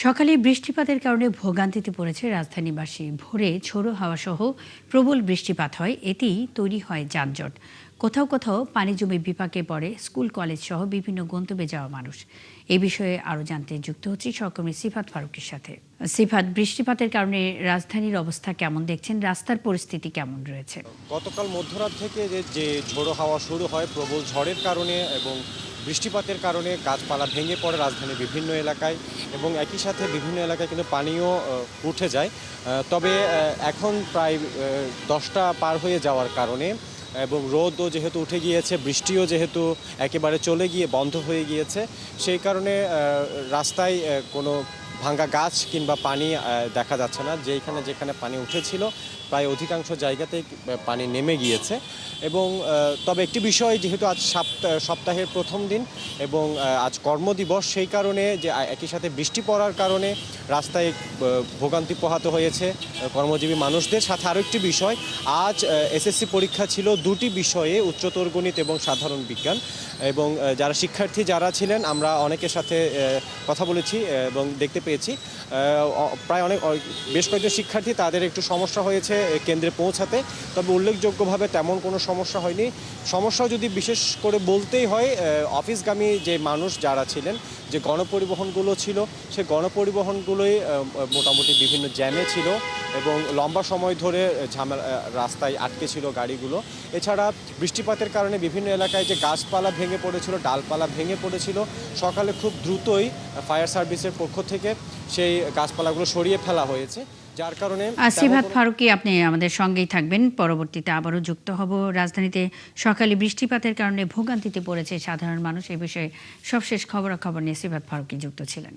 সকালে বৃষ্টিপাতের কারণে ভোগান্তিতে পড়েছে রাজধানীবাসী। ভোরে ঝোড়ো হাওয়াসহ প্রবল বৃষ্টিপাত হয়, এতেই তৈরি হয় যানজট। কোথাও কোথাও পানি জমে বিপাকে পড়ে স্কুল কলেজ সহ বিভিন্ন গন্তব্যে যাওয়া মানুষ। এ বিষয়ে আরও জানতে যুক্ত হচ্ছি সহকর্মী সিফাত ফারুকের সাথে। সিফাত, বৃষ্টিপাতের কারণে রাজধানীর অবস্থা কেমন দেখছেন? রাস্তার পরিস্থিতি কেমন রয়েছে? গতকাল মধ্যরাত থেকে যে ঝোড়ো হাওয়া শুরু হয় প্রবল ঝড়ের কারণে এবং বৃষ্টিপাতের কারণে গাছপালা ভেঙে পড়ে রাজধানীর বিভিন্ন এলাকায় এবং একই সাথে বিভিন্ন এলাকায় কিন্তু পানিও উঠে যায়। তবে এখন প্রায় 10টা পার হয়ে যাওয়ার কারণে এবং রোদও যেহেতু উঠে গিয়েছে, বৃষ্টিও যেহেতু একেবারে চলে গিয়ে বন্ধ হয়ে গিয়েছে, সেই কারণে রাস্তায় কোনো ভাঙা গাছ কিংবা পানি দেখা যাচ্ছে না। যেখানে পানি উঠেছিল প্রায় অধিকাংশ জায়গাতেই পানি নেমে গিয়েছে। এবং তবে একটি বিষয়, যেহেতু আজ সপ্তাহের প্রথম দিন এবং আজ কর্মদিবস, সেই কারণে যে একই সাথে বৃষ্টি পড়ার কারণে রাস্তায় ভোগান্তি পোহাতে হয়েছে কর্মজীবী মানুষদের। সাথে আরও একটি বিষয়, আজ এসএসসি পরীক্ষা ছিল দুটি বিষয়ে, উচ্চতর গণিত এবং সাধারণ বিজ্ঞান। এবং যারা শিক্ষার্থী যারা ছিলেন, আমরা অনেকের সাথে কথা বলেছি এবং দেখতে পেয়েছি প্রায় বেশ কয়েকজন শিক্ষার্থী, তাদের একটু সমস্যা হয়েছে কেন্দ্রে পৌঁছাতে। তবে উল্লেখযোগ্যভাবে তেমন কোনো সমস্যা হয়নি। সমস্যা যদি বিশেষ করে বলতেই হয়, অফিসগামী যে মানুষ যারা ছিলেন, যে গণপরিবহনগুলো ছিল, সেই গণপরিবহনগুলোই মোটামুটি বিভিন্ন জ্যামে ছিল এবং লম্বা সময় ধরে রাস্তায় আটকে ছিল গাড়িগুলো। এছাড়া বৃষ্টিপাতের কারণে বিভিন্ন এলাকায় যে গাছপালা ভেঙে পড়েছিল, ডালপালা ভেঙে পড়েছিল, সকালে খুব দ্রুতই ফায়ার সার্ভিসের পক্ষ থেকে সেই গাছপালাগুলো সরিয়ে ফেলা হয়েছে, যার কারণে সিফাত ফারুকী, আপনি আমাদের সঙ্গেই থাকবেন। পরবর্তীতে আবারও যুক্ত হব। রাজধানীতে সকালে বৃষ্টিপাতের কারণে ভোগান্তিতে পড়েছে সাধারণ মানুষ। এ বিষয়ে সবশেষ খবরাখবর নিয়ে সিফাত ফারুকী যুক্ত ছিলেন।